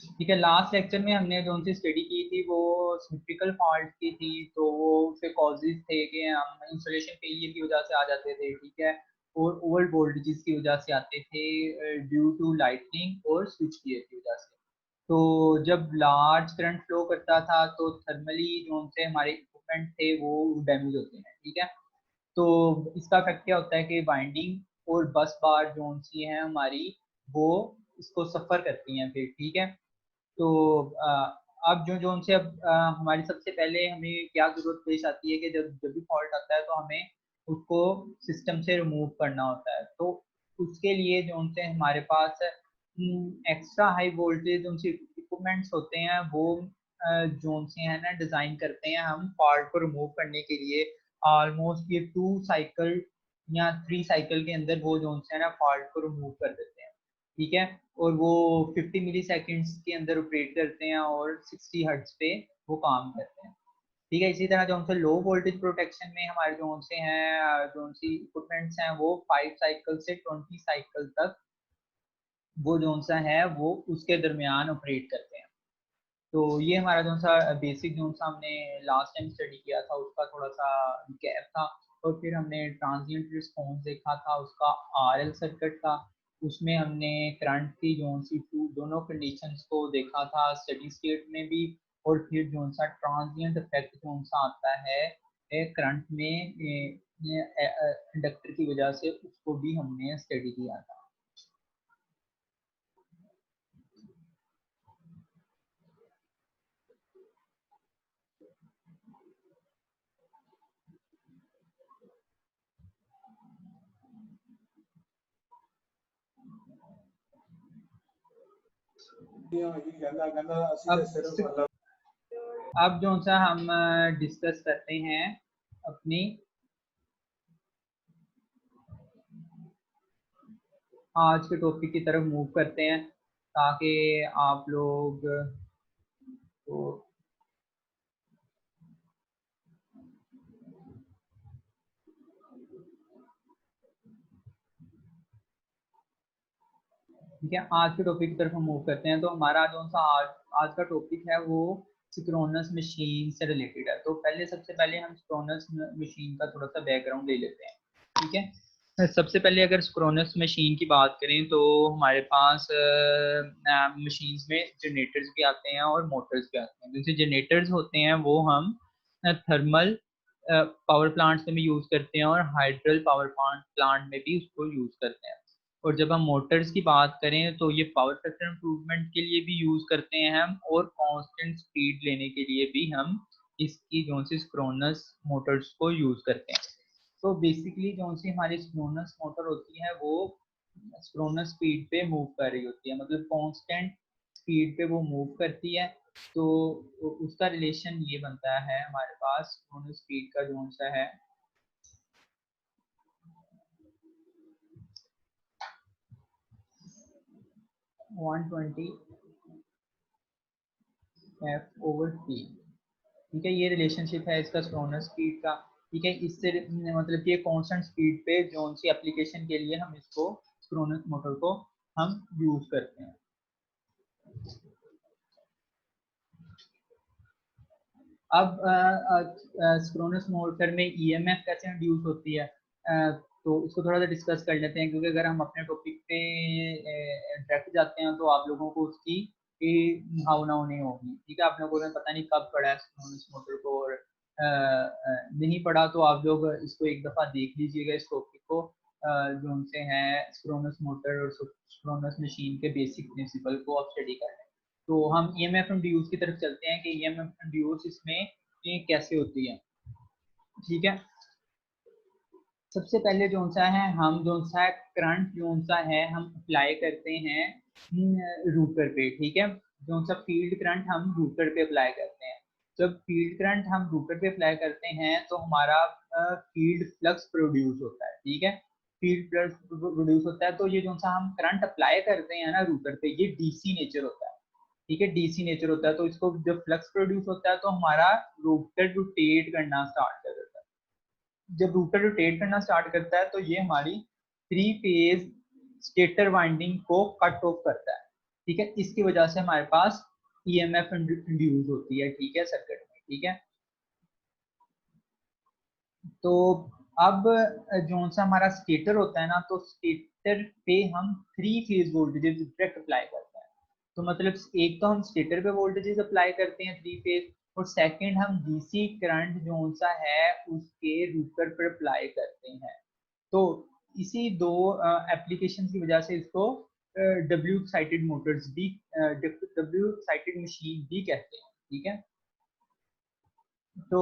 ठीक है, last lecture में हमने जो सी स्टडी की थी वो सिमेट्रिकल फॉल्ट की थी। तो वो उसके कॉजेज थे कि हम इंसुलेशन फेलियर की वजह से आ जाते थे, ठीक है, और ओवर वोल्टेजेस की वजह से आते थे ड्यू टू लाइटनिंग और स्विच गियर की वजह से। तो जब लार्ज करंट फ्लो करता था तो थर्मली जो से हमारे इक्विपमेंट थे वो डैमेज होते हैं, ठीक है। तो इसका इफेक्ट क्या होता है कि बाइंडिंग और बस बार जो सी है हमारी, वो इसको सफर करती हैं फिर, ठीक है। तो अब जो उनसे अब हमारी सबसे पहले हमें क्या जरूरत पेश आती है कि जब जब भी फॉल्ट आता है तो हमें उसको सिस्टम से रिमूव करना होता है। तो उसके लिए जो उनसे हमारे पास एक्स्ट्रा हाई वोल्टेज उनसे इक्विपमेंट्स होते हैं, वो जो उनसे है ना डिजाइन करते हैं हम फॉल्ट को रिमूव करने के लिए। ऑलमोस्ट ये 2 साइकिल या 3 साइकिल के अंदर वो जो उनसे है ना फॉल्ट को रिमूव कर देते हैं, ठीक है। और वो 50 मिली सेकेंड्स के अंदर ऑपरेट करते हैं और 60 हर्ट्ज पे वो काम करते हैं, ठीक है। इसी तरह जो उनसे लो वोल्टेज प्रोटेक्शन में हमारे जो उनसे हैं जो सी इक्विपमेंट्स हैं वो 5 साइकिल से 20 साइकिल तक वो जो सा है वो उसके दरमियान ऑपरेट करते हैं। तो ये हमारा जो सा बेसिक जो सा हमने लास्ट टाइम स्टडी किया था उसका थोड़ा सा गैप था। और फिर हमने ट्रांजिएंट रिस्पॉन्स देखा था, उसका आरएल सर्किट था, उसमें हमने करंट की जो सी दोनों कंडीशंस को देखा था स्टेडी स्टेट में भी। और फिर जो सा ट्रांजिएंट इफेक्ट जो सा आता है करंट में इंडक्टर की वजह से, उसको भी हमने स्टडी किया था। अब जो सा हम डिस्कस करते हैं अपनी आज के टॉपिक की तरफ मूव करते हैं, ताकि आप लोग तो ठीक है, आज के टॉपिक की तरफ हम मूव करते हैं। तो हमारा जो सा आज का टॉपिक है वो सिंक्रोनस मशीन से रिलेटेड है। तो पहले सबसे पहले हम सिंक्रोनस मशीन का थोड़ा सा बैकग्राउंड ले लेते हैं, ठीक है। सबसे पहले अगर सिंक्रोनस मशीन की बात करें तो हमारे पास मशीन्स में जनरेटर्स भी आते हैं और मोटर्स भी आते हैं। जैसे जनरेटर्स होते हैं वो हम थर्मल पावर प्लांट्स में भी यूज करते हैं और हाइड्रल पावर प्लांट में भी उसको यूज करते हैं। और जब हम मोटर्स की बात करें तो ये पावर फैक्टर इम्प्रूवमेंट के लिए भी यूज करते हैं हम, और कांस्टेंट स्पीड लेने के लिए भी हम इसकी जो सी सिंक्रोनस मोटर्स को यूज करते हैं। तो बेसिकली जो सी हमारी सिंक्रोनस मोटर होती है वो सिंक्रोनस स्पीड पे मूव कर रही होती है, मतलब कांस्टेंट स्पीड पे वो मूव करती है। तो उसका रिलेशन ये बनता है हमारे पास सिंक्रोनस स्पीड का जो सा है 120 F/T, ठीक है। ये रिलेशनशिप है इसका सिंक्रोनस स्पीड का, ठीक है। इससे मतलब कि कांस्टेंट स्पीड पे जो सी एप्लीकेशन के लिए हम इसको सिंक्रोनस मोटर को हम यूज करते हैं। अब सिंक्रोनस मोटर में ईएमएफ कैसे इंड्यूस होती है, तो इसको थोड़ा सा डिस्कस कर लेते हैं, क्योंकि अगर हम अपने टॉपिक पे डायरेक्ट जाते हैं तो आप लोगों को उसकी भावना नहीं होगी, ठीक है। आप लोगों ने पता नहीं कब पढ़ा है सिंक्रोनस मोटर को, और नहीं पढ़ा तो आप लोग इसको एक दफा देख लीजिएगा इस टॉपिक को, जो उनसे है सिंक्रोनस मोटर और सिंक्रोनस मशीन के बेसिक प्रिंसिपल को आप स्टडी कर लें। तो हम ईएमएफ इंड्यूस की तरफ चलते हैं कि ईएमएफ इंड्यूस इसमें ये कैसे होती है, ठीक है। सबसे पहले जो सा है हम जो सा करंट जो सा है हम अप्लाई करते हैं रूटर पे, ठीक है। जो सा फील्ड करंट हम रूटर पे अप्लाई करते हैं। जब फील्ड करंट हम रूटर पे अप्लाई करते हैं तो हमारा फील्ड फ्लक्स प्रोड्यूस होता है, ठीक है। फील्ड फ्लक्स प्रोड्यूस होता है, तो ये जो सा हम करंट अप्लाई करते हैं ना रूटर पे, ये डीसी नेचर होता है, ठीक है। डीसी नेचर होता है, तो इसको जब फ्लक्स प्रोड्यूस होता है तो हमारा रूटर रोटेट करना स्टार्ट कर देता है। जब रूटर रोटेट करना स्टार्ट करता है तो ये हमारी 3 फेज स्टेटर वाइंडिंग को कट ऑफ करता है, ठीक है, इसकी वजह से हमारे पास ईएमएफ इंड्यूस होती है, ठीक है, सर्किट में, ठीक है। तो अब जो सा हमारा स्टेटर होता है ना, तो स्टेटर पे हम 3 फेज वोल्टेजेस डायरेक्ट अप्लाई करते हैं। तो मतलब एक तो हम स्टेटर पे वोल्टेजेस अप्लाई करते हैं 3 फेज, और सेकंड हम डीसी करंट जो सा है उसके रूटर पर अप्लाई करते हैं। तो इसी दो एप्लीकेशन की वजह से इसको डब्ल्यू एक्साइटेड मोटर्स भी, डब्ल्यू एक्साइटेड मशीन भी कहते हैं, ठीक है। तो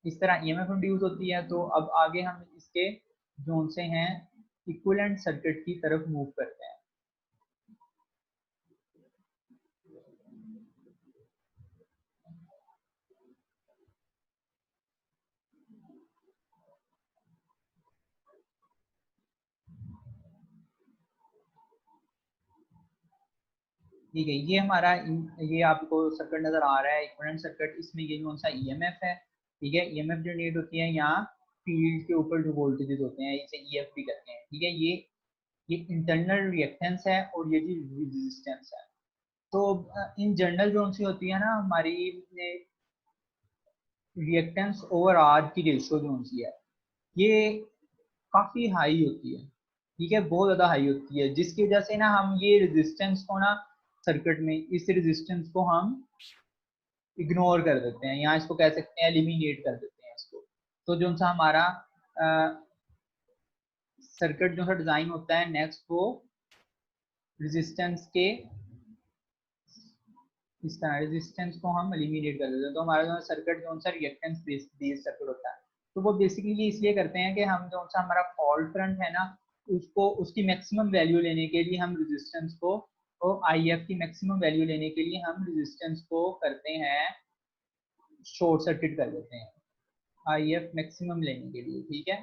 इस तरह ईएमएफ इंड्यूस होती है। तो अब आगे हम इसके जोन से हैं इक्विवेलेंट सर्किट की तरफ मूव करते हैं। ठीक है, ये हमारा ये आपको सर्किट नजर आ रहा है, इक्विवेलेंट सर्किट। इसमें ये कौन सा ईएमएफ है, ठीक है, ईएमएफ जनरेट होती है यहाँ फील्ड के ऊपर जो वोल्टेजेस होते हैं इसे ईएफ भी कहते हैं, ठीक है। ये इंटरनल रिएक्टेंस है और ये जी रेजिस्टेंस है। तो इन जनरल जो सी होती है ना हमारी रिएक्टेंस ओवर आर की रेशियो जो सी है, ये काफी हाई होती है, ठीक है, बहुत ज्यादा हाई होती है, जिसकी वजह से ना हम ये रेजिस्टेंस को ना सर्किट में इस रेजिस्टेंस को हम इग्नोर कर देते हैं, यहाँ इसको कह सकते हैं एलिमिनेट कर देते हैं इसको। तो जो सा हमारा सर्किट जो सा डिजाइन होता है नेक्स्ट, वो रेजिस्टेंस के इस तरह रेजिस्टेंस को हम एलिमिनेट कर देते हैं। तो हमारा जो सर्किट जो सा रिएक्टेंस बेस्ड सर्किट होता है, तो वो बेसिकली इसलिए करते हैं कि हम जो सा हमारा फॉल्ट करंट है ना उसको उसकी मैक्सिमम वैल्यू लेने के लिए हम रेजिस्टेंस को, और आई एफ की मैक्सिमम वैल्यू लेने के लिए हम रेजिस्टेंस को करते हैं शॉर्ट सर्किट कर देते हैं आई एफ मैक्सिमम लेने के लिए, ठीक है,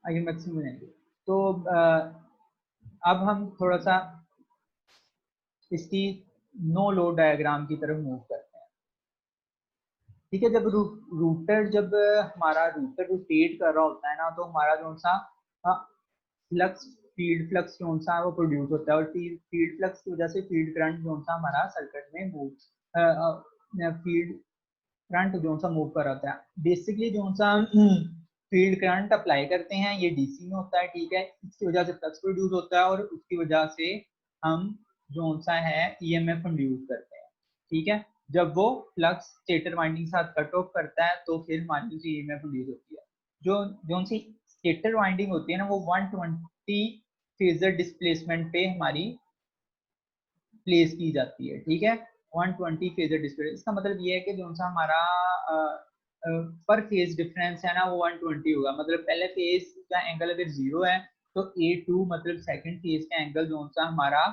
आई एफ मैक्सिमम लेने के लिए। तो अब हम थोड़ा सा इसकी नो लोड डायग्राम की तरफ मूव करते हैं, ठीक है। जब रूटर जब हमारा रूटर रोटेट कर रहा होता है ना, तो हमारा जो सा फ्लक्स फील्ड फ्लक्स जो सा वो प्रोड्यूस होता है, और फील्ड फ्लक्स की वजह से फील्ड करंट जो सा हमारा सर्किट में मूव, फील्ड करंट जो सा मूव कर रहा है। बेसिकली जो सा फील्ड करंट अप्लाई करते हैं ये डीसी में होता है, ठीक है, इसकी वजह से फ्लक्स प्रोड्यूस होता है और उसकी वजह से हम जो सा है ईएमएफ इंड्यूस करते हैं, ठीक है। जब वो फ्लक्स स्टेटर वाइंडिंग के साथ कट ऑफ करता है तो फिर हमारी ईएमएफ इंड्यूस होती है। जो जो सी स्टेटर वाइंडिंग होती है ना वो 120 फेजर डिस्प्लेसमेंट पे हमारी प्लेस की जाती है, ठीक है, 120 फेजर डिस्प्ले। इसका मतलब ये है कि जो सा हमारा पर फेज डिफरेंस है ना वो 120 होगा। मतलब पहले फेज का एंगल अगर 0 है तो A2 मतलब सेकंड फेज का एंगल जो सा हमारा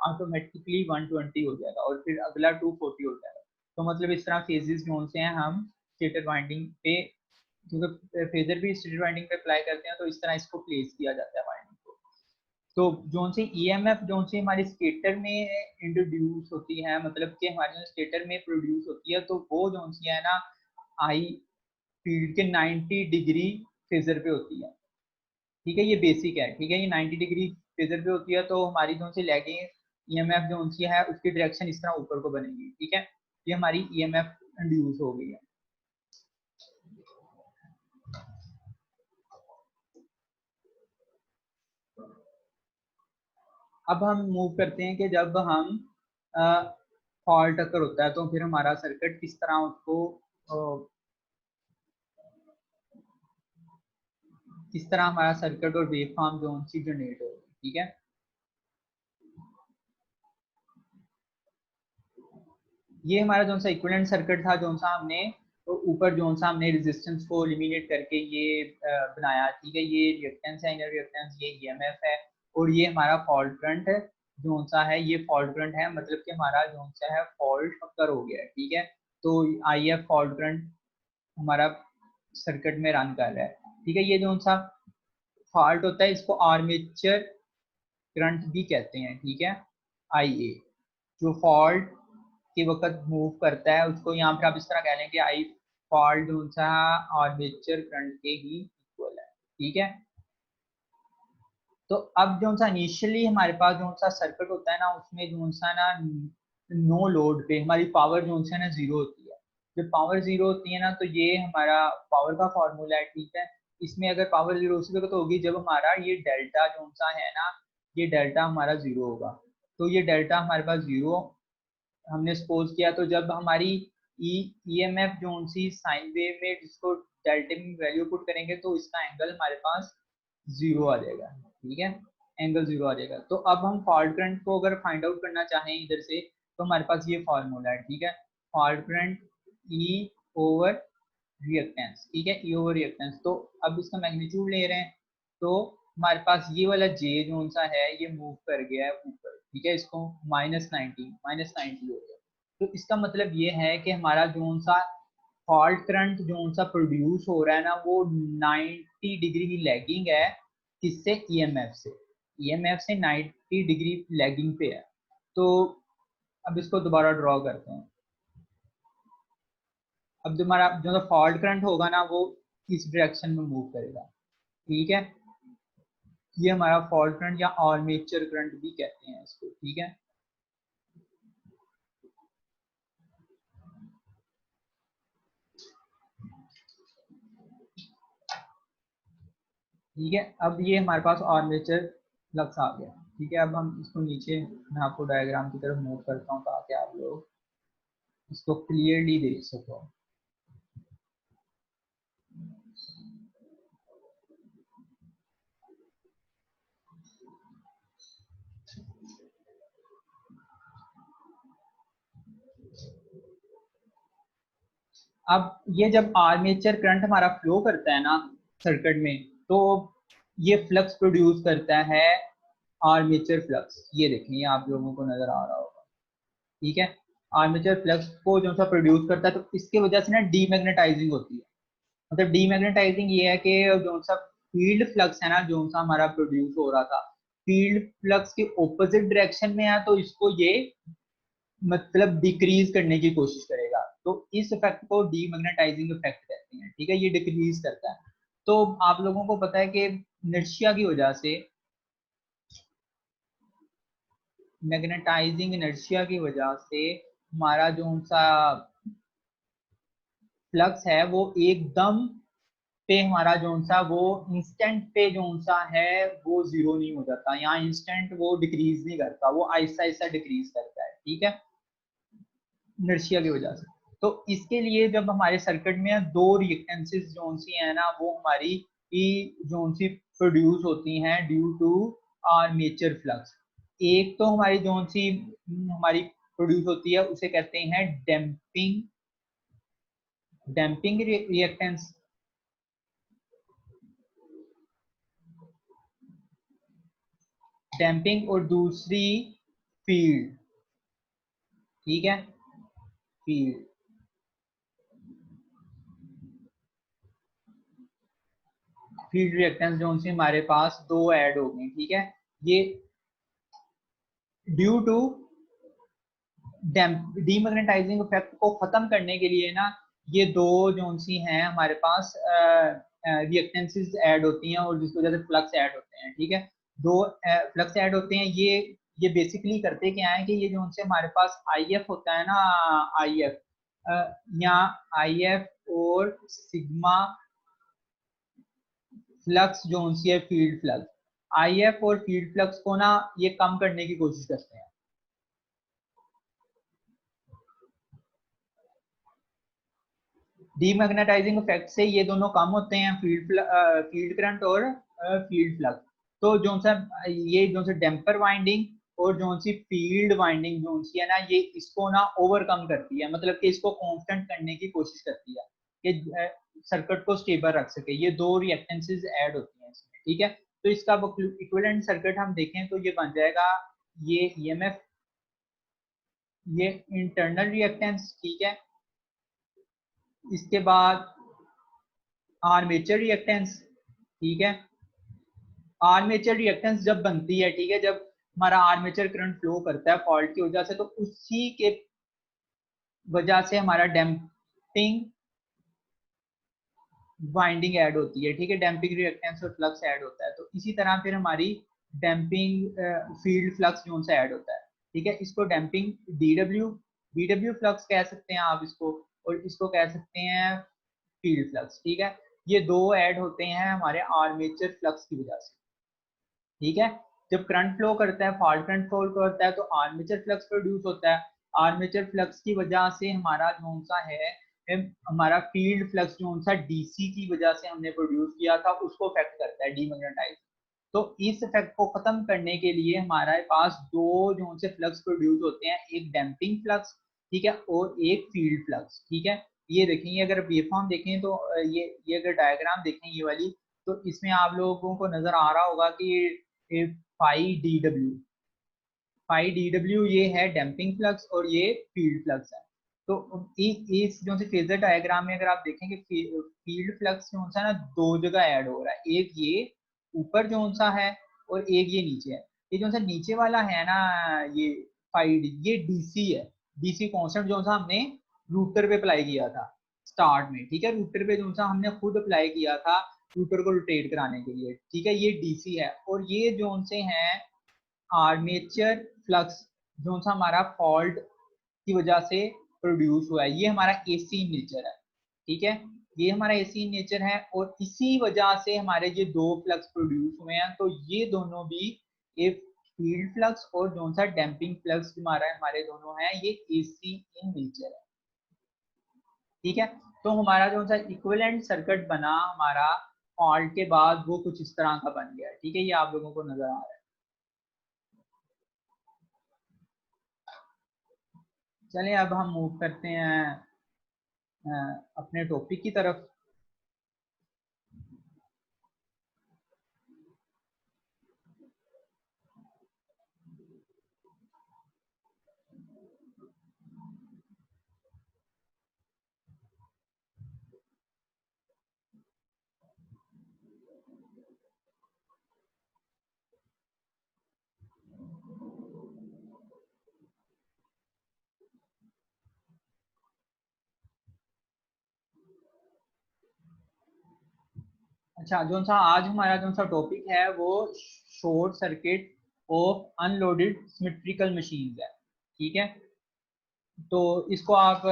ऑटोमेटिकली 120 हो जाएगा, और फिर अगला 240 हो जाएगा। तो मतलब इस तरह फेजेस जो से हैं हम स्टेटर वाइंडिंग पे, क्योंकि फेजर भी स्टेटर वाइंडिंग पे अप्लाई करते हैं, तो इस तरह इसको प्लेस किया जाता है वाइंडिंग को। तो जो सी ईएमएफ जो सी हमारी स्टेटर में इंट्रोड्यूस होती है, मतलब कि हमारे स्टेटर में प्रोड्यूस होती है, तो वो जो सी है ना आई फील्ड के 90 डिग्री फेजर पे होती है, ठीक है, ये बेसिक है, ठीक है, ये 90 डिग्री फेजर पे होती है। तो हमारी जो सी लैगिंग ईएमएफ जो सी है उसकी डायरेक्शन इस तरह ऊपर को बनेगी, ठीक है, ये हमारी ईएमएफ इंड्यूस हो गई है। अब हम मूव करते हैं कि जब हम फॉल्ट अगर होता है तो फिर हमारा सर्किट किस तरह उसको किस तरह हमारा सर्किट और वेव फॉर्म जो सी जनरेट हो, ठीक है। ये हमारा जो सा इक्विवेलेंट सर्किट था जो सा हमने तो ऊपर जो सा हमने रेजिस्टेंस को एलिमिनेट करके ये बनाया, ठीक है, ये रिएक्टेंस है, इनर रिएक्टेंस, ये ईएमएफ है, और ये हमारा फॉल्ट करंट है जो सा है, ये फॉल्ट करंट है, मतलब कि हमारा जो सा है फॉल्ट अकर हो गया है, ठीक है। तो आई एफ फॉल्ट करंट हमारा सर्किट में रन कर रहा है, ठीक है। ये जो सा फॉल्ट होता है इसको आर्मेचर करंट भी कहते हैं, ठीक है, आई ए, जो फॉल्ट के वक्त मूव करता है उसको यहाँ पर आप इस तरह कह लें कि आई फॉल्ट जो सा आर्मेचर करंट के ही इक्वल है, ठीक है। तो अब जो सा इनिशियली हमारे पास जो सा सर्किट होता है ना, उसमें जो सा ना नो लोड पे हमारी पावर जो सा ना जीरो होती है। जब पावर जीरो होती है ना, तो ये हमारा पावर का फॉर्मूला है, ठीक है। इसमें अगर पावर जीरो उसी वक्त होगी जब हमारा ये डेल्टा जो सा है ना, ये डेल्टा हमारा जीरो होगा। तो ये डेल्टा हमारे पास जीरो हमने सपोज किया, तो जब हमारी ईएमएफ जो सी साइन वेव में जिसको डेल्टा में वैल्यू पुट करेंगे, तो इसका एंगल हमारे पास जीरो आ जाएगा, ठीक है। एंगल जीरो आ जाएगा। तो अब हम फॉल्ट करंट को अगर फाइंड आउट करना चाहें इधर से, तो हमारे पास ये फॉर्मूला है, ठीक है। फॉल्ट करंट ई ओवर रिएक्टेंस, ठीक है, ई ओवर रिएक्टेंस। तो अब इसका मैग्नीट्यूड ले रहे हैं, तो हमारे पास ये वाला जे जो सा है ये मूव कर गया है ऊपर, ठीक है। इसको माइनस 90 हो गया। तो इसका मतलब ये है कि हमारा जो सा फॉल्ट करंट जो सा प्रोड्यूस हो रहा है ना, वो 90 डिग्री की लैगिंग है। किससे? ईएमएफ से। ईएमएफ से 90 डिग्री लैगिंग पे है। तो अब इसको दोबारा ड्रॉ करते हैं। अब जो हमारा जो फॉल्ट करंट होगा ना, वो इस डायरेक्शन में मूव करेगा, ठीक है। ये हमारा फॉल्ट करंट या आर्मेचर करंट भी कहते हैं इसको, ठीक है। ठीक है, अब ये हमारे पास आर्मेचर फ्लक्स आ गया, ठीक है। अब हम इसको नीचे मैं आपको डायग्राम की तरफ मूव करता हूँ ताकि आप लोग इसको क्लियरली देख सको। अब ये जब आर्मेचर करंट हमारा फ्लो करता है ना सर्किट में, तो ये फ्लक्स प्रोड्यूस करता है आर्मेचर फ्लक्स। ये देखें, ये आप लोगों को नजर आ रहा होगा, ठीक है। आर्मेचर फ्लक्स को जो सा प्रोड्यूस करता है, तो इसके वजह से ना डीमैग्नेटाइजिंग होती है। मतलब डीमैग्नेटाइजिंग ये है कि जो सा फील्ड फ्लक्स है ना, जो सा हमारा प्रोड्यूस हो रहा था, फील्ड फ्लक्स के ऑपोजिट डायरेक्शन में है, तो इसको ये मतलब डिक्रीज करने की कोशिश करेगा। तो इस इफेक्ट को डीमैग्नेटाइजिंग इफेक्ट कहते हैं, ठीक है। ये डिक्रीज करता है। तो आप लोगों को पता है कि इनर्शिया की वजह से, मैग्नेटाइजिंग इनर्शिया की वजह से हमारा जो सा फ्लक्स है वो एकदम पे हमारा जो सा वो इंस्टेंट पे जो सा है वो जीरो नहीं हो जाता। यहाँ इंस्टेंट वो डिक्रीज नहीं करता, वो आहिस्ता आहिस्ता डिक्रीज करता है, ठीक है, इनर्शिया की वजह से। तो इसके लिए जब हमारे सर्किट में दो रिएक्टेंसेस जो सी है ना, वो हमारी जो सी प्रोड्यूस होती हैं ड्यू टू आर्मेचर फ्लक्स। एक तो हमारी जो सी हमारी प्रोड्यूस होती है उसे कहते हैं डैम्पिंग, डैम्पिंग रिएक्टेंस। डैम्पिंग, और दूसरी फील्ड, ठीक है, फील्ड। फील्ड रिएक्टेंस जो सी हमारे पास दो ऐड हो गई, ठीक है। ये ड्यू टू डीमैग्नेटाइजिंग इफेक्ट को खत्म करने के लिए ना, ये दो जो सी हैं हमारे पास रिएक्टेंसेस ऐड होती हैं, और जिसकी वजह से फ्लक्स ऐड होते हैं, ठीक है। दो फ्लक्स ऐड होते हैं। ये बेसिकली करते क्या है कि ये जो उनसे हमारे पास आई एफ होता है ना, आई एफ या आई एफ और सिग्मा फ्लक्स जो उनसी है फील्ड फ्लक्स, आई एफ और फील्ड फ्लक्स को ना ये कम करने की कोशिश करते हैं। डीमैग्नेटाइजिंग इफेक्ट से ये दोनों कम होते हैं, फील्ड करंट और फील्ड फ्लक्स। तो जो सा ये जो सा डैम्पर वाइंडिंग और जो सी फील्ड वाइंडिंग जो सी है ना, ये इसको ना ओवरकम करती है, मतलब कि इसको कांस्टेंट करने की कोशिश करती है कि सर्किट को स्टेबल रख सके। ये दो रिएक्टेंसेस ऐड होती हैं इसमें, ठीक है। तो इसका इक्विवेलेंट सर्किट हम देखें तो ये बन जाएगा, ये ईएमएफ, ये इंटरनल रिएक्टेंस, ठीक है। इसके बाद आर्मेचर रिएक्टेंस, ठीक है। आर्मेचर रिएक्टेंस जब बनती है, ठीक है, जब हमारा आर्मेचर करंट फ्लो करता है फॉल्ट की वजह से, तो उसी के वजह से हमारा डैम्पिंग वाइंडिंग ऐड होती है, ठीक है। डैम्पिंग रिएक्टेंस और फ्लक्स ऐड होता है। तो इसी तरह फिर हमारी डैम्पिंग फील्ड फ्लक्स जो उनसे ऐड होता है, ठीक है। इसको डैम्पिंग डीडब्ल्यू फ्लक्स कह सकते हैं आप इसको, और इसको कह सकते हैं फील्ड फ्लक्स, ठीक है। ये दो ऐड होते हैं हमारे आर्मेचर फ्लक्स की वजह से, ठीक है। जब करंट फ्लो करता है, फॉल्ट करंट फ्लो करता है, तो आर्मेचर फ्लक्स प्रोड्यूस होता है। आर्मेचर फ्लक्स की वजह से हमारा जो सा है, हमारा फील्ड फ्लक्स जो सा डीसी की वजह से हमने प्रोड्यूस किया था, उसको अफेक्ट करता है, डीमैग्नेटाइज। तो इस इफेक्ट को खत्म करने के लिए हमारे पास दो जो से फ्लक्स प्रोड्यूस होते हैं, एक डैम्पिंग फ्लक्स, ठीक है, और एक फील्ड फ्लक्स, ठीक है। ये देखेंगे, अगर वेवफॉर्म देखें तो ये अगर डायग्राम देखें ये वाली, तो इसमें आप लोगों को नजर आ रहा होगा कि फाई डी डब्ल्यू ये है डैम्पिंग फ्लक्स और ये फील्ड फ्लक्स है। तो इस जो से फेजर डायग्राम में अगर आप देखेंगे, फील्ड फ्लक्स जो सा ना दो जगह ऐड हो रहा है, एक ये ऊपर जो सा है और एक ये नीचे है। ये जो सा नीचे वाला है ना, ये फाई डी, ये डीसी है, डीसी कॉन्स्टेंट जो सा हमने रूटर पे अप्लाई किया था स्टार्ट में, ठीक है। रूटर पे जो सा हमने खुद अप्लाई किया था रूटर को रोटेट कराने के लिए, ठीक है, ये डीसी है। और ये जो से हैं आर्मेचर फ्लक्स जो सा हमारा फॉल्ट की वजह से प्रोड्यूस हुआ है, ये हमारा एसी नेचर है, ठीक है। ये हमारा एसी नेचर है, और इसी वजह से हमारे ये दो फ्लक्स प्रोड्यूस हुए हैं। तो ये दोनों भी एक फील्ड फ्लक्स और जो सा डैम्पिंग फ्लक्स हमारा हमारे दोनों हैं, ये एसी इन नेचर है, ठीक है। तो हमारा जो सा इक्विवेलेंट सर्किट बना हमारा फॉल्ट के बाद, वो कुछ इस तरह का बन गया, ठीक है। ये आप लोगों को नजर आ रहा है। चलिए अब हम मूव करते हैं अपने टॉपिक की तरफ। अच्छा, जो सा आज हमारा जो सा टॉपिक है वो short circuit of unloaded symmetrical machine है, ठीक है। तो इसको आप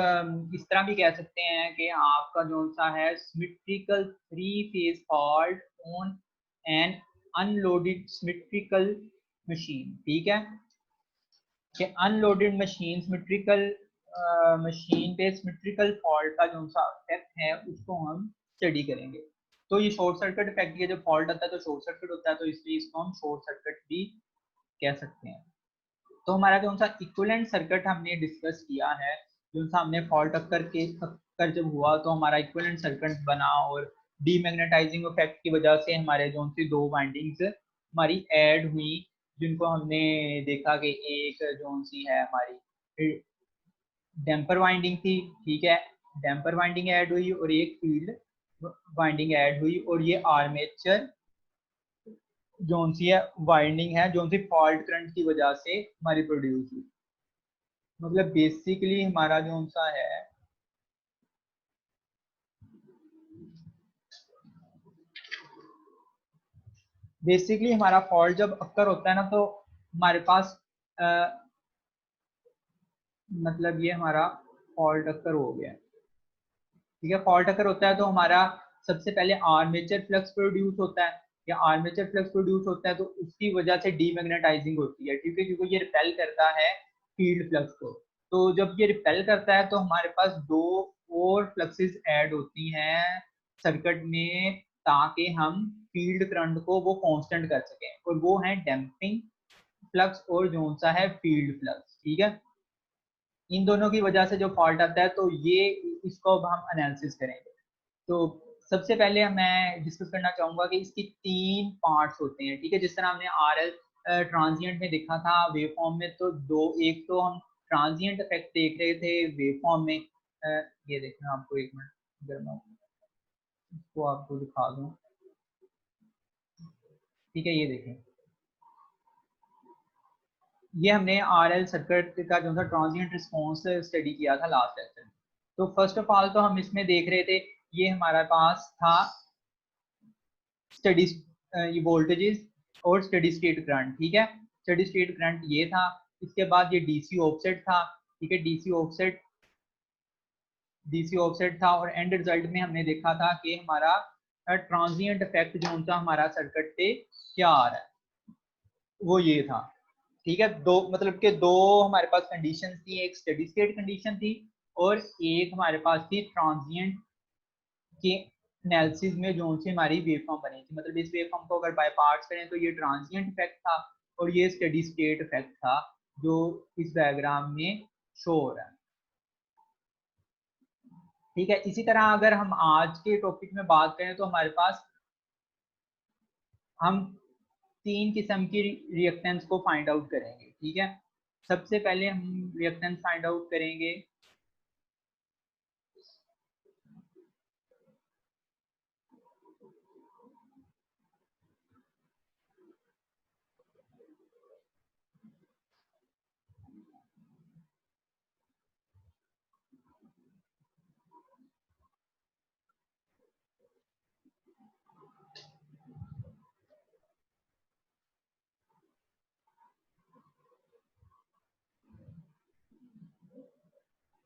इस तरह भी कह सकते हैं कि आपका जो सा है symmetrical three phase fault on an unloaded symmetrical machine, ठीक है। कि अनलोडेड मशीन सिमेट्रिकल मशीन पे सिमेट्रिकल फॉल्ट का जो सा इफेक्ट है उसको हम स्टडी करेंगे। तो ये शॉर्ट सर्किट इफेक्ट है, जब फॉल्ट आता है तो शॉर्ट सर्किट होता है, तो इसलिए इसको हम शॉर्ट सर्किट भी कह सकते हैं। तो हमारा जो सा इक्विवेलेंट सर्किट हमने डिस्कस किया है, जो सा हमने फॉल्ट अक्कर जब हुआ तो हमारा इक्विवेलेंट सर्किट बना, और डीमैग्नेटाइजिंग इफेक्ट की वजह से हमारे जो सी दो वाइंडिंग्स हमारी ऐड हुई, जिनको हमने देखा कि एक जो सी है हमारी डैम्पर वाइंडिंग थी, ठीक है, डैम्पर वाइंडिंग ऐड हुई, और एक फील्ड वाइंडिंग ऐड हुई, और ये आर्मेचर जोन सी है वाइंडिंग है, जोन सी फॉल्ट करंट की वजह से हमारी प्रोड्यूस हुई। मतलब बेसिकली हमारा जो सा है, बेसिकली हमारा फॉल्ट जब अक्कर होता है ना, तो हमारे पास मतलब ये हमारा फॉल्ट अक्कर हो गया, ठीक है। फॉल्ट अगर होता है तो हमारा सबसे पहले आर्मेचर फ्लक्स प्रोड्यूस होता है, या आर्मेचर फ्लक्स प्रोड्यूस होता है तो उसकी वजह से डीमैग्नेटाइजिंग होती है, ठीक है, क्योंकि ये रिपेल करता है फील्ड फ्लक्स को। तो जब ये रिपेल करता है तो हमारे पास दो और फ्लक्सेस ऐड होती हैं सर्किट में, ताकि हम फील्ड करंट को वो कांस्टेंट कर सकें, और वो है डैम्पिंग फ्लक्स और जो सा है फील्ड फ्लक्स, ठीक है। इन दोनों की वजह से जो फॉल्ट आता है, तो ये इसको अब हम एनालिसिस करेंगे। तो सबसे पहले मैं डिस्कस करना चाहूंगा कि इसकी तीन पार्ट्स होते हैं, ठीक है। जिस तरह हमने आर एल ट्रांजिएंट में देखा था वेव फॉर्म में, तो दो, एक तो हम ट्रांजिएंट इफेक्ट देख रहे थे वेव फॉर्म में। ये देखना आपको, एक मिनट, अगर मैं इसको आपको दिखा दूं, ठीक है, ये देखें, ये हमने आर एल सर्किट का जो था ट्रांजिएंट रिस्पॉन्स स्टडी किया था लास्ट लेक्चर में। तो फर्स्ट ऑफ ऑल तो हम इसमें देख रहे थे, ये हमारे पास था स्टडी, ये वोल्टेजेस, और स्टडी स्टेट करंट, ठीक है। स्टडी स्टेट करंट ये था। इसके बाद ये डीसी ऑफसेट था, ठीक है। डीसी ऑफसेट था और एंड रिजल्ट में हमने देखा था कि हमारा ट्रांजिएंट इफेक्ट जो उनका हमारा सर्किट पे क्या आ रहा है, वो ये था, ठीक है। दो मतलब कि दो हमारे पास कंडीशन थी, एक स्टेडी स्टेट कंडीशन थी और एक हमारे पास थी ट्रांजिएंट के एनालिसिस में जो सी हमारी वेव फॉर्म बनी थी। मतलब इस वेव फॉर्म को अगर बाय पार्ट्स करें तो ये ट्रांजिएंट इफेक्ट था और ये स्टेडी स्टेट इफेक्ट था जो इस डायग्राम में शो हो रहा है, ठीक है। इसी तरह अगर हम आज के टॉपिक में बात करें तो हमारे पास हम तीन किस्म की रिएक्टेंस को फाइंड आउट करेंगे, ठीक है। सबसे पहले हम रिएक्टेंस फाइंड आउट करेंगे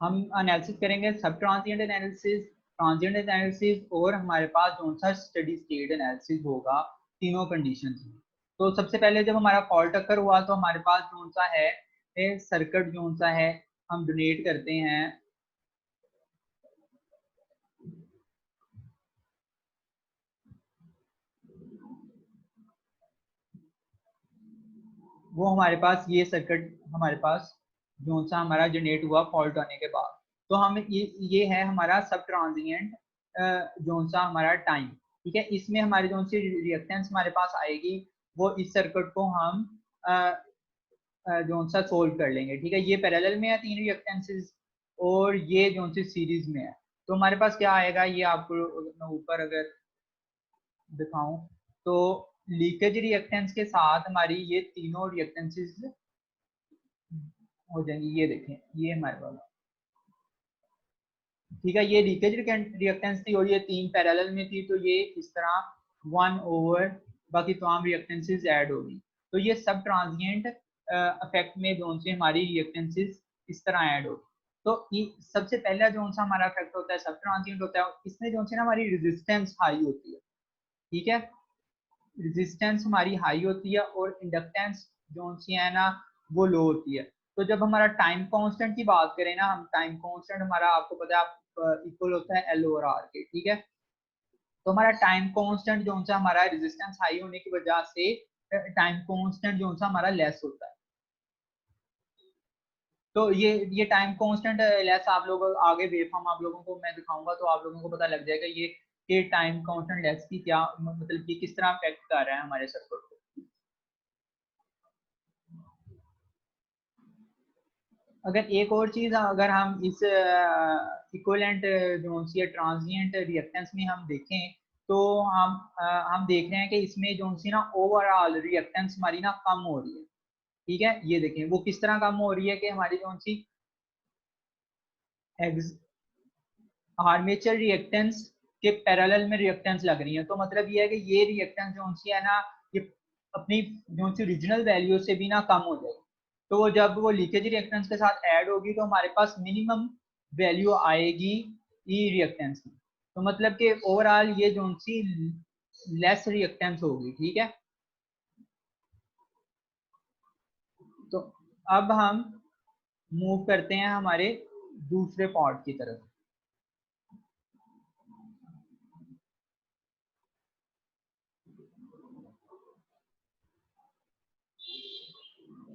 हम एनालिसिस करेंगे सब ट्रांजिएंट एनालिसिस, ट्रांजिएंट एनालिसिस और हमारे पास कौन सा स्टडी स्टेट एनालिसिस होगा तीनों कंडीशंस में। तो सबसे पहले जब हमारा फॉल्ट अकर हुआ तो हमारे पास कौन सा है सर्किट, कौन सा है हम डोनेट करते हैं, वो हमारे पास ये सर्किट हमारे पास जो सा हमारा जनरेट हुआ फॉल्ट होने के बाद। तो हम ये है हमारा सब ट्रांजिएंट जो सा हमारा टाइम, ठीक है। इसमें हमारी जो सी रिएक्टेंस हमारे पास आएगी वो इस सर्किट को हम जो सा सोल्व कर लेंगे, ठीक है। ये पैरेलल में है तीन रिएक्टेंसेस और ये जो सी सीरीज में है। तो हमारे पास क्या आएगा, ये आपको मैं ऊपर अगर दिखाऊं तो लीकेज रिएक्टेंस के साथ हमारी ये तीनों रिएक्टेंसेस हो जाएंगी। ये देखें, ये हमारे वाला, ठीक है। ये लीकेज रिएक्टेंस थी और ये तीन पैरेलल में थी, तो ये इस तरह 1/, बाकी तमाम रिएक्टेंसेस ऐड होगी। तो ये सब ट्रांजिएंट इफेक्ट में जो से हमारी रिएक्टेंसेस इस तरह ऐड होगी। तो सबसे पहला जो सा हमारा इफेक्ट होता है सब ट्रांजिएंट होता है, इसमें जो से ना हमारी रेजिस्टेंस हाई होती है, ठीक है। रेजिस्टेंस हमारी हाई होती है और इंडक्टेंस जो सी है ना वो लो होती है। तो जब हमारा टाइम कांस्टेंट की बात करें ना, हम टाइम कांस्टेंट हमारा आपको पता है आप इक्वल होता है एल ओवर आर के, ठीक है। तो हमारा टाइम कांस्टेंट जो सा हमारा रेजिस्टेंस हाई होने की वजह से टाइम कांस्टेंट जो सा हमारा लेस होता है। तो ये टाइम कांस्टेंट लेस आप लोग आगे वेवफॉर्म आप लोगों को मैं दिखाऊंगा तो आप लोगों को पता लग जाएगा ये टाइम कांस्टेंट लेस की क्या मतलब कि किस तरह अफेक्ट कर रहा है हमारे सर्किट को। अगर एक और चीज अगर हम इस इक्विवेलेंट जो सी ट्रांजिएंट रिएक्टेंस में हम देखें तो हम देख रहे हैं कि इसमें जो सी ना ओवरऑल रिएक्टेंस हमारी ना कम हो रही है, ठीक है। ये देखें वो किस तरह कम हो रही है कि हमारी जो सी आर्मेचर रिएक्टेंस के पैरेलल में रिएक्टेंस लग रही है। तो मतलब ये है कि ये रिएक्टेंस जो सी है ना ये अपनी जो सी ओरिजिनल वैल्यू से भी ना कम हो जाएगी। तो जब वो लीकेज रिएक्टेंस के साथ ऐड होगी तो हमारे पास मिनिमम वैल्यू आएगी ई रिएक्टेंस की। तो मतलब कि ओवरऑल ये जो सी लेस रिएक्टेंस होगी, ठीक है। तो अब हम मूव करते हैं हमारे दूसरे पार्ट की तरफ।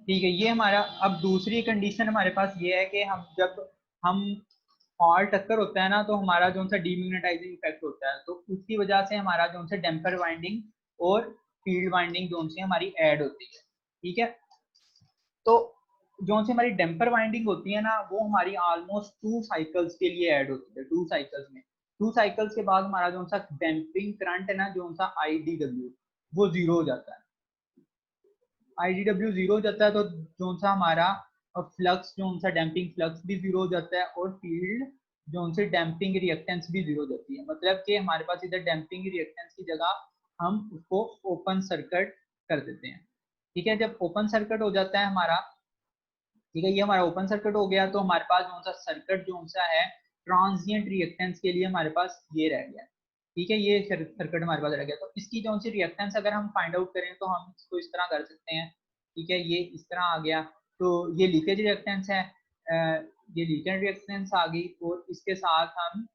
ठीक है, ये हमारा अब दूसरी कंडीशन हमारे पास ये है कि हम जब हम फॉल्ट टक्कर होता है ना तो हमारा जो सा डीमैग्नेटाइजिंग इफेक्ट होता है, तो उसकी वजह से हमारा जो सा डैम्पर वाइंडिंग और फील्ड वाइंडिंग जो सी हमारी ऐड होती है, ठीक है। तो जो सी हमारी डैम्पर वाइंडिंग होती है ना वो हमारी ऑलमोस्ट 2 साइकिल्स के लिए ऐड होती है। 2 साइकिल्स में 2 साइकिल्स के बाद हमारा जो सा डैम्पिंग करंट है ना जो सा आईडीडब्ल्यू वो जीरो हो जाता है। आईडीडब्ल्यू जीरो हो जाता है तो जो सा हमारा फ्लक्स जो सा डैम्पिंग फ्लक्स भी जीरो हो जाता है और फील्ड जो से डैम्पिंग रिएक्टेंस भी जीरो हो जाती है। मतलब कि हमारे पास इधर डैम्पिंग रिएक्टेंस की जगह हम उसको ओपन सर्किट कर देते हैं। ठीक है, जब ओपन सर्किट हो जाता है हमारा, ठीक है, ये हमारा ओपन सर्किट हो गया, तो हमारे पास जो सा सर्किट जो सा है ट्रांजिएंट रिएक्टेंस के लिए हमारे पास ये रह गया। ठीक है, ये सर्किट हमारे पास रह गया। तो इसकी जो सी रिएक्टेंस अगर हम फाइंड आउट करें तो हम इसको इस तरह कर सकते हैं। ठीक है, ये इस तरह आ गया, तो ये लीकेज रिएक्टेंस है, ये लीकेज रिएक्टेंस आ गई, और इसके साथ हम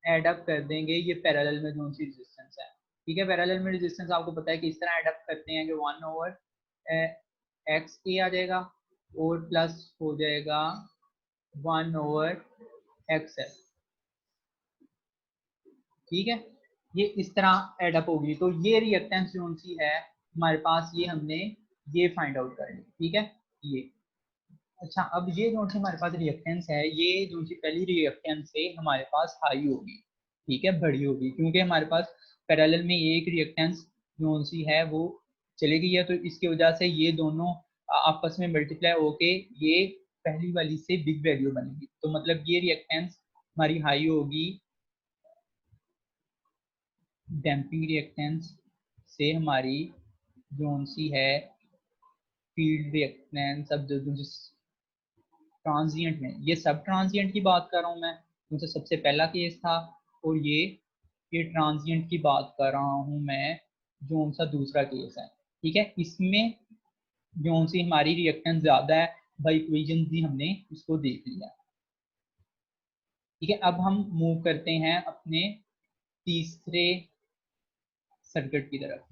एड अप कर देंगे ये पैरेलल में जो सी रेजिस्टेंस है। ठीक है, पैरेलल में रेजिस्टेंस आपको पता है कि इस तरह एड अप करते हैं कि 1/x a आ जाएगा और प्लस हो जाएगा 1/xl। ठीक है, ये इस तरह एड अप होगी। तो ये रिएक्टेंस जो सी है हमारे पास, ये हमने ये फाइंड आउट कर ली। ठीक है, ये अच्छा, अब ये जो सी हमारे पास रिएक्टेंस है, ये जो सी पहली रिएक्टेंस से हमारे पास हाई होगी। ठीक है, बड़ी होगी, क्योंकि हमारे पास पैरेलल में एक रिएक्टेंस जो सी है वो चली गई है, तो इसकी वजह से ये दोनों आपस में मल्टीप्लाई होके ये पहली वाली से बिग वैल्यू बनेगी। तो मतलब ये रिएक्टेंस हमारी हाई होगी डैम्पिंग रिएक्टेंस से हमारी जो सी है फील्ड रिएक्टेंस। अब जो ट्रांजिएंट में, ये सब ट्रांजिएंट की बात कर रहा हूँ मैं, क्योंकि सबसे पहला केस था, और ये ट्रांजिएंट की बात कर रहा हूँ मैं, जो सा दूसरा केस है। ठीक है, इसमें जो सी हमारी रिएक्टेंस ज्यादा है, बाई इक्वेशन भी हमने इसको देख लिया। ठीक है, अब हम मूव करते हैं अपने तीसरे सर्किट की तरफ।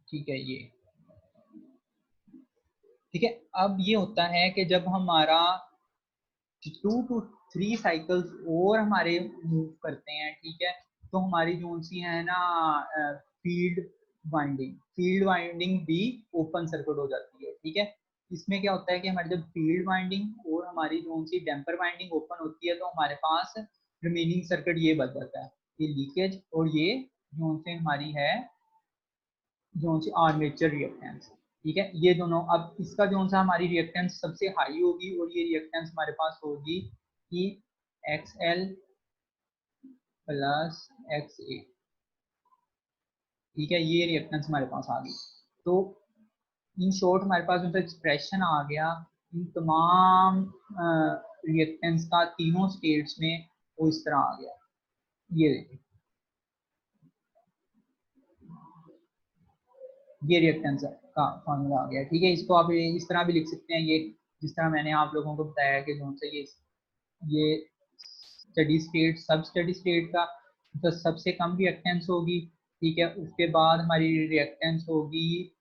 ठीक है, ये ठीक है, अब ये होता है कि जब हमारा 2 to 3 साइकिल्स और हमारे मूव करते हैं, ठीक है, तो हमारी जो सी है ना फील्ड वाइंडिंग भी ओपन सर्किट हो जाती है। ठीक है, इसमें क्या होता है कि हमारी जब फील्ड वाइंडिंग और हमारी जो सी डैम्पर वाइंडिंग ओपन होती है, तो हमारे पास रिमेनिंग सर्किट ये बच जाता है, ये लीकेज, और ये जो सी हमारी है जो सी आर्मेचर रिएक्टेंस। ठीक है, ये दोनों, अब इसका जो सा हमारी रिएक्टेंस सबसे हाई होगी, और ये रिएक्टेंस हमारे पास होगी कि XL प्लस XA। ठीक है, ये रिएक्टेंस हमारे पास आ गई। तो इन शॉर्ट हमारे पास जो एक्सप्रेशन आ गया इन तमाम रिएक्टेंस का तीनों स्टेट्स में, वो इस तरह आ गया। ये देखिए, ये रिएक्टेंस का फॉर्मूला आ गया। ठीक है, इसको आप इस तरह भी लिख सकते हैं, ये जिस तरह मैंने आप लोगों को बताया कि जो से ये स्टडी स्टेट, सब स्टडी स्टेट का तो सबसे कम रिएक्टेंस होगी। ठीक है, उसके बाद हमारी रिएक्टेंस होगी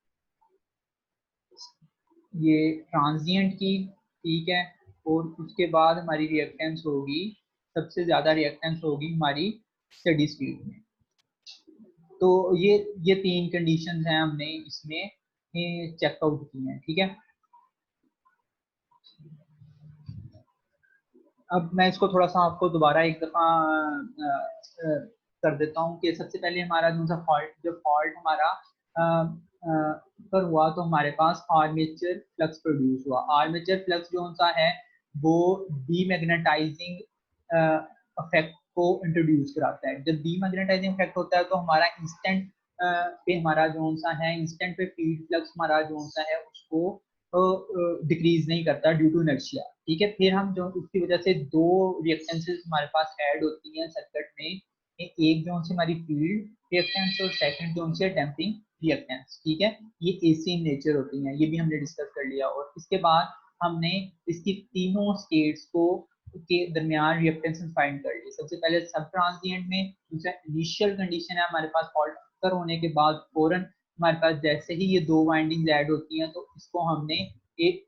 ये ट्रांजिएंट की। ठीक है, और उसके बाद हमारी रिएक्टेंस होगी, सबसे ज्यादा रिएक्टेंस होगी हमारी स्टडी स्टेट में। तो ये तीन कंडीशंस हैं हमने इसमें चेकआउट की हैं। ठीक है, अब मैं इसको थोड़ा सा आपको दोबारा एक दफा कर देता हूँ कि सबसे पहले हमारा जो सा फॉल्ट, जब फॉल्ट हमारा पर हुआ, तो हमारे पास आर्मेचर फ्लक्स प्रोड्यूस हुआ। आर्मेचर फ्लक्स जो सा है वो डीमैग्नेटाइजिंग इफेक्ट को इंट्रोड्यूस कराता है। जब डीमैग्नेटाइजिंग इफेक्ट होता है, तो हमारा इंस्टेंट पे हमारा जो सा है, इंस्टेंट पे फील्ड फ्लक्स हमारा जो सा है उसको डिक्रीज नहीं करता ड्यू टू इनर्शिया। ठीक है, फिर हम जो उसकी वजह से दो रिएक्टेंसेस हमारे पास ऐड होती हैं सर्किट में, एक जो सी हमारी फील्ड रिएक्टेंस और सेकंड जो सी है डैम्पिंग रिएक्टेंस। ठीक है, ये एसी इन नेचर होती हैं, ये भी हमने डिस्कस कर लिया। और इसके बाद हमने इसकी तीनों स्टेट्स को के दरमियान रिएक्टेंस फाइंड कर ली। सबसे पहले सब ट्रांजिएंट में, दूसरा इनिशियल कंडीशन है हमारे पास फॉल्ट होने के बाद फौरन हमारे पास जैसे ही ये दो वाइंडिंग्स ऐड होती हैं, तो इसको हमने एक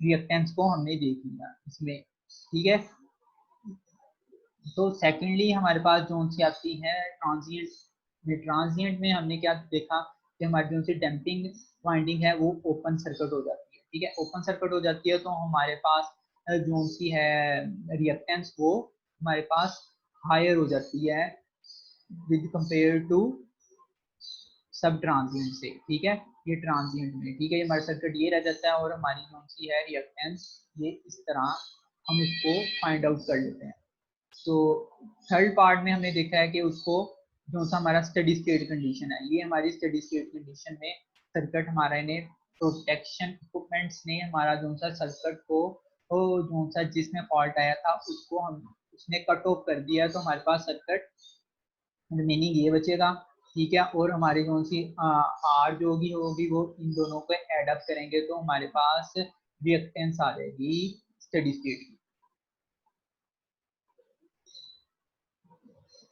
रिएक्टेंस को हमने देख लिया इसमें। ठीक है, तो सेकेंडली हमारे पास जो सी आती है ट्रांजिएंट में। ट्रांजिएंट में हमने क्या देखा कि हमारी जो सी डैम्पिंग वाइंडिंग है वो ओपन सर्किट हो जाती है। ठीक है, ओपन सर्किट हो जाती है, तो हमारे पास जो सी है रिएक्टेंस वो हमारे पास हायर हो जाती है विद कंपेयर टू सब ट्रांजिएंट से। ठीक है, ये ट्रांजिएंट में, ठीक है, ये हमारा सर्किट ये रह जाता है, और हमारी कौन सी है रिएक्टेंस, ये इस तरह हम उसको फाइंड आउट कर लेते हैं। तो थर्ड पार्ट में हमने देखा है कि उसको जो सा हमारा स्टडी स्टेट कंडीशन है, ये हमारी स्टडी स्टेट कंडीशन में सर्किट हमारा ने प्रोटेक्शन इक्विपमेंट्स ने हमारा जो सा सर्किट को जो सा जिसमें फॉल्ट आया था उसको हम उसने कट ऑफ कर दिया, तो हमारे पास सर्किट मीनिंग ये बचेगा। ठीक है, और हमारी कौन सी आर जो होगी वो इन दोनों को एड अप करेंगे तो हमारे पास रिएक्टेंस आ जाएगी स्टेडी स्टेट की।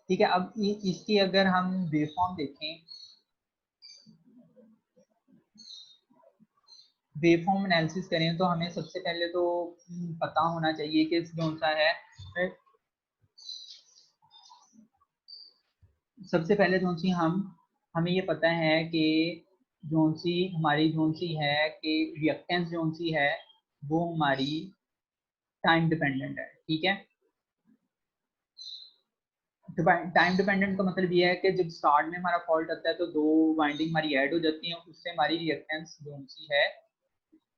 ठीक है, अब इसकी अगर हम वेवफॉर्म देखें, वेवफॉर्म एनालिसिस करें तो हमें सबसे पहले तो पता होना चाहिए कि कौन सा है। सबसे पहले कौन सी हमें ये पता है कि कौन सी हमारी कौन सी है कि रिएक्टेंस कौन सी है वो हमारी टाइम डिपेंडेंट है। ठीक है, टाइम डिपेंडेंट का मतलब ये है कि जब स्टार्ट में हमारा फॉल्ट आता है तो दो वाइंडिंग हमारी ऐड हो जाती है, उससे हमारी रिएक्टेंस कौन सी है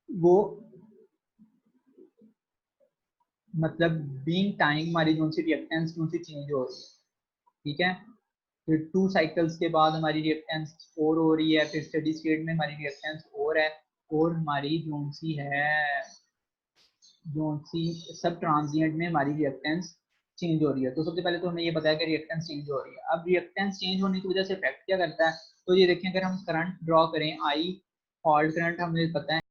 वो मतलब बीइंग टाइम हमारी कौन सी रिएक्टेंस कौन सी चेंज हो रही है। ठीक है, फिर 2 साइकिल्स के बाद हमारी रिएक्टेंस और हो रही है, फिर स्टेडी स्टेट में हमारी रिएक्टेंस और है, और हमारी कौन सी है कौन सी सब ट्रांजिएंट में हमारी रिएक्टेंस चेंज हो रही है। तो सबसे पहले तो हमें ये पता है कि रिएक्टेंस चेंज हो रही है। अब रिएक्टेंस चेंज होने की वजह से इफेक्ट क्या करता है, तो ये देखें अगर हम करंट ड्रॉ करें आई, फॉल्ट करंट हमें पता है